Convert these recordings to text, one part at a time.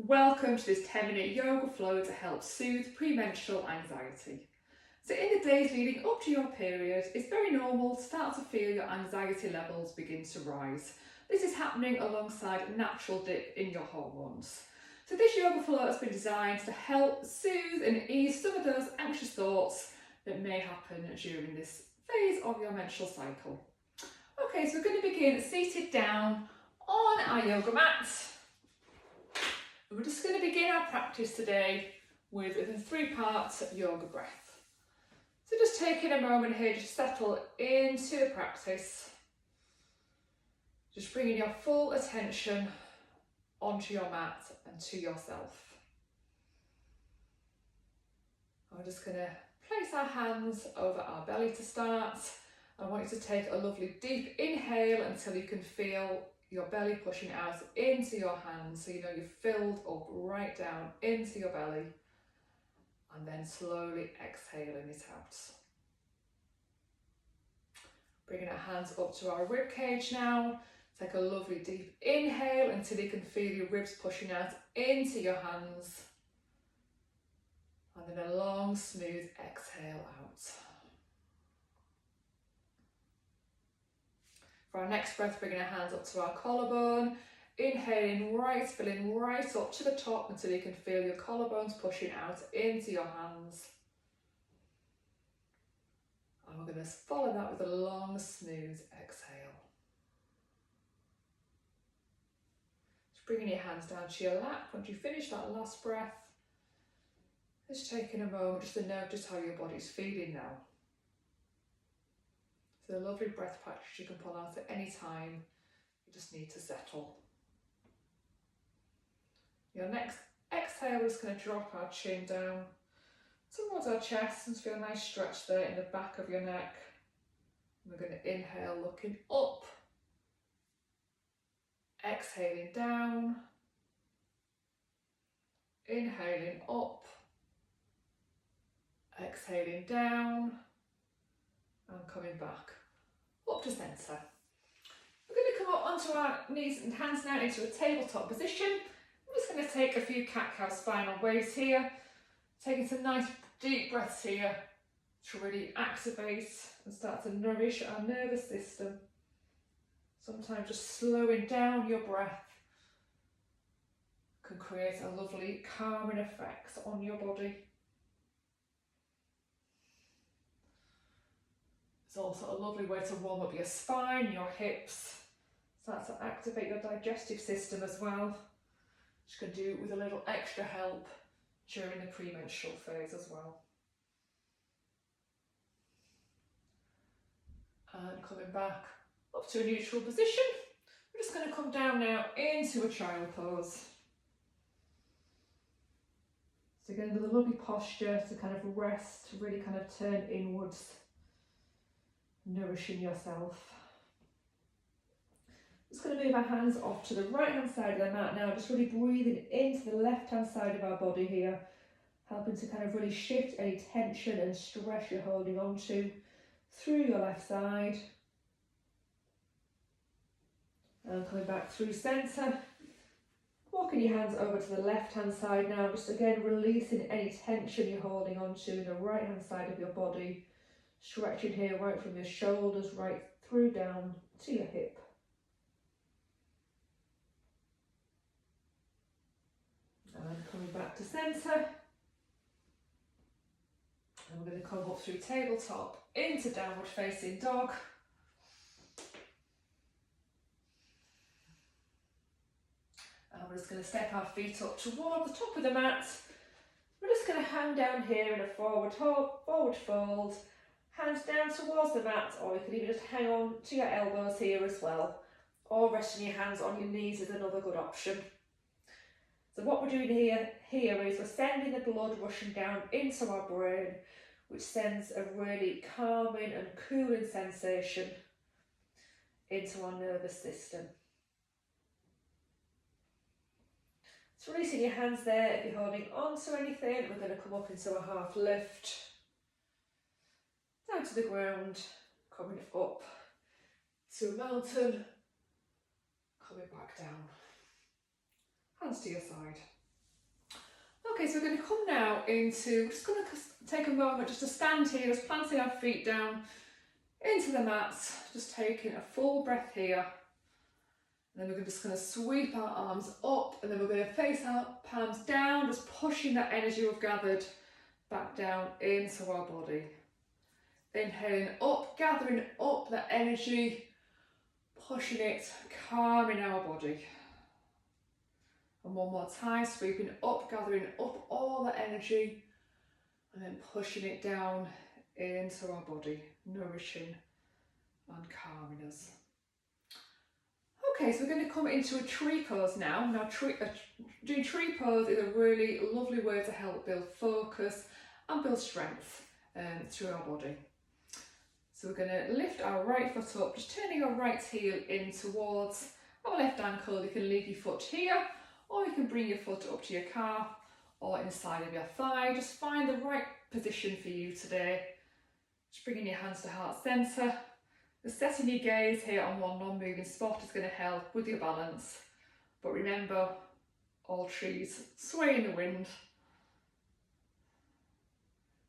Welcome to this 10-minute yoga flow to help soothe premenstrual anxiety. So in the days leading up to your period, it's very normal to start to feel your anxiety levels begin to rise. This is happening alongside a natural dip in your hormones. So this yoga flow has been designed to help soothe and ease some of those anxious thoughts that may happen during this phase of your menstrual cycle. Okay, so we're going to begin seated down on our yoga mat. We're just going to begin our practice today with the 3-part yoga breath. So just taking a moment here to settle into the practice. Just bringing your full attention onto your mat and to yourself. We're just going to place our hands over our belly to start. I want you to take a lovely deep inhale until you can feel your belly pushing out into your hands, so you know you're filled up right down into your belly, and then slowly exhaling it out. Bringing our hands up to our rib cage now. Take a lovely deep inhale until you can feel your ribs pushing out into your hands, and then a long smooth exhale out. For our next breath, bringing our hands up to our collarbone, inhaling right, filling right up to the top until you can feel your collarbones pushing out into your hands. And we're going to follow that with a long, smooth exhale. Just bringing your hands down to your lap. Once you finish that last breath, just taking a moment just to notice how your body's feeling now. So a lovely breath practice you can pull out at any time. You just need to settle. Your next exhale is going to drop our chin down towards our chest and feel a nice stretch there in the back of your neck. We're going to inhale looking up, exhaling down, inhaling up, exhaling down, and coming back up to centre. We're going to come up onto our knees and hands now into a tabletop position. I'm just going to take a few cat-cow spinal waves here, taking some nice deep breaths here to really activate and start to nourish our nervous system. Sometimes just slowing down your breath can create a lovely calming effect on your body. It's also a lovely way to warm up your spine, your hips, start to activate your digestive system as well, which you can do with a little extra help during the premenstrual phase as well. And coming back up to a neutral position, we're just going to come down now into a child pose. So again, with a lovely posture to kind of rest, really kind of turn inwards, nourishing yourself. Just going to move our hands off to the right hand side of the mat now, just really breathing into the left hand side of our body here, helping to kind of really shift any tension and stress you're holding on to through your left side. And coming back through centre, walking your hands over to the left hand side now, just again releasing any tension you're holding on to in the right hand side of your body. Stretching here right from your shoulders right through down to your hip. And coming back to centre. And we're going to come up through tabletop into downward facing dog. And we're just going to step our feet up toward the top of the mat. We're just going to hang down here in a forward fold. Hands down towards the mat, or you can even just hang on to your elbows here as well, or resting your hands on your knees is another good option. So what we're doing here is we're sending the blood rushing down into our brain, which sends a really calming and cooling sensation into our nervous system. So releasing your hands there, if you're holding on to anything, we're going to come up into a half lift. Down to the ground, coming up to a mountain, coming back down. Hands to your side. Okay, so we're going to come now into, we're just going to take a moment just to stand here, just planting our feet down into the mats, just taking a full breath here. And then we're just going to sweep our arms up, and then we're going to face our palms down, just pushing that energy we've gathered back down into our body. Inhaling up, gathering up that energy, pushing it, calming our body. And one more time, sweeping up, gathering up all the energy, and then pushing it down into our body, nourishing and calming us. Okay, so we're going to come into a tree pose now. Now, doing tree pose is a really lovely way to help build focus and build strength through our body. So we're going to lift our right foot up, just turning our right heel in towards our left ankle. You can leave your foot here, or you can bring your foot up to your calf or inside of your thigh. Just find the right position for you today. Just bringing your hands to heart centre. Just setting your gaze here on one non-moving spot is going to help with your balance. But remember, all trees sway in the wind.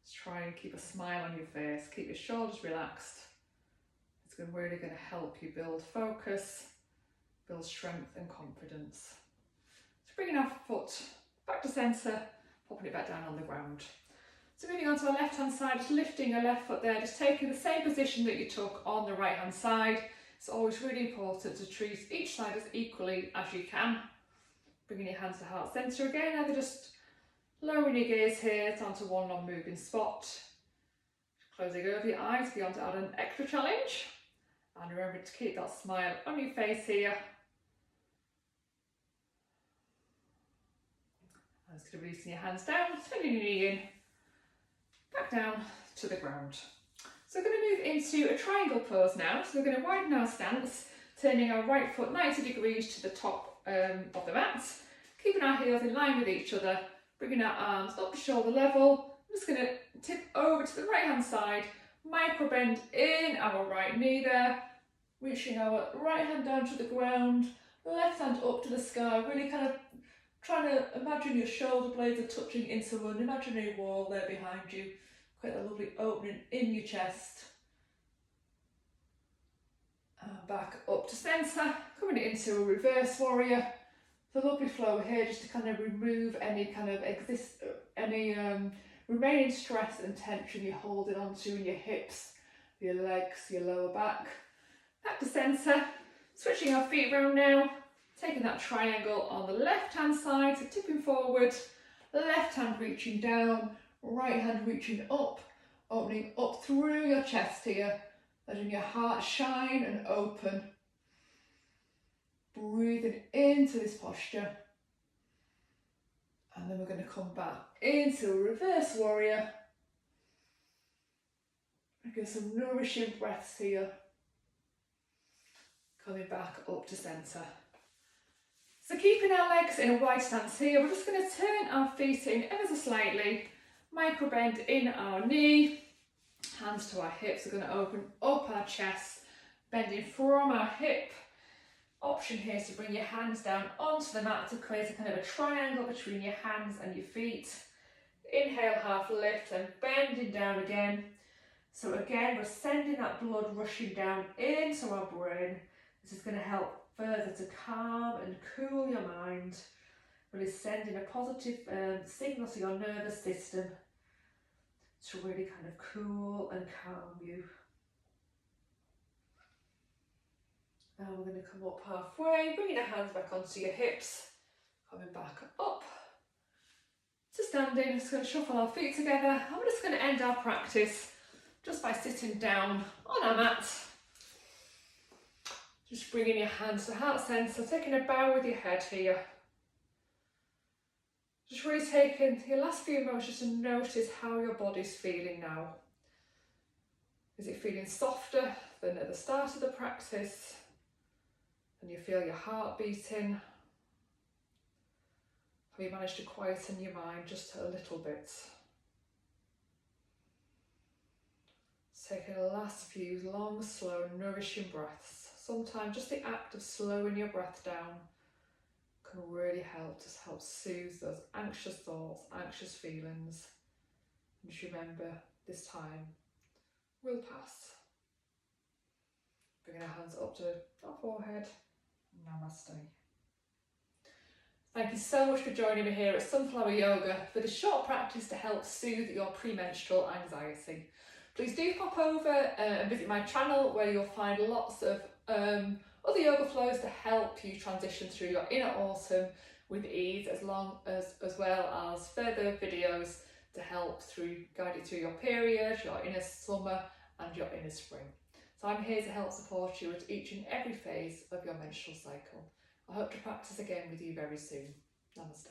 Just try and keep a smile on your face, keep your shoulders relaxed. It's really going to help you build focus, build strength and confidence. So bringing our foot back to centre, popping it back down on the ground. So moving on to our left hand side, just lifting your left foot there, just taking the same position that you took on the right hand side. It's always really important to treat each side as equally as you can. Bringing your hands to heart centre again, either just lowering your gaze here down to one non-moving spot. Closing over your eyes if you want to add an extra challenge. And remember to keep that smile on your face here. I'm just going to releasing your hands down, sending your knee in, back down to the ground. So we're going to move into a triangle pose now. So we're going to widen our stance, turning our right foot 90 degrees to the top of the mat, keeping our heels in line with each other, bringing our arms up to shoulder level. I'm just going to tip over to the right hand side, micro bend in our right knee there, reaching our right hand down to the ground, left hand up to the sky, really kind of trying to imagine your shoulder blades are touching into an imaginary wall there behind you. Quite a lovely opening in your chest. And back up to centre, coming into a reverse warrior. The lovely flow here just to kind of remove any kind of remaining stress and tension you're holding onto in your hips, your legs, your lower back. Back to centre, switching our feet around now, taking that triangle on the left hand side, so tipping forward, left hand reaching down, right hand reaching up, opening up through your chest here, letting your heart shine and open. Breathing into this posture. And then we're going to come back into a reverse warrior. And get some nourishing breaths here. Coming back up to centre. So keeping our legs in a wide stance here, we're just going to turn our feet in ever so slightly, micro bend in our knee, hands to our hips. We're going to open up our chest, bending from our hip. Option here is to bring your hands down onto the mat to create a kind of a triangle between your hands and your feet. Inhale, half lift, and bending down again. So again, we're sending that blood rushing down into our brain. This is going to help further to calm and cool your mind, really sending a positive signal to your nervous system to really kind of cool and calm you. Now we're going to come up halfway, bringing your hands back onto your hips, coming back up to standing. Just going to shuffle our feet together, and we're just going to end our practice just by sitting down on our mat. Just bringing your hands to heart centre, taking a bow with your head here. Just really taking your last few moments just to notice how your body's feeling now. Is it feeling softer than at the start of the practice? Can you feel your heart beating? Have you managed to quieten your mind just a little bit? Taking the last few long, slow, nourishing breaths. Sometimes just the act of slowing your breath down can really help, just help soothe those anxious thoughts, anxious feelings. And just remember, this time will pass. Bringing our hands up to our forehead. Namaste. Thank you so much for joining me here at Sunflower Yoga for this short practice to help soothe your premenstrual anxiety. Please do pop over and visit my channel, where you'll find lots of other yoga flows to help you transition through your inner autumn with ease, as well as further videos to help guide you through your period, your inner summer and your inner spring. So I'm here to help support you at each and every phase of your menstrual cycle. I hope to practice again with you very soon. Namaste.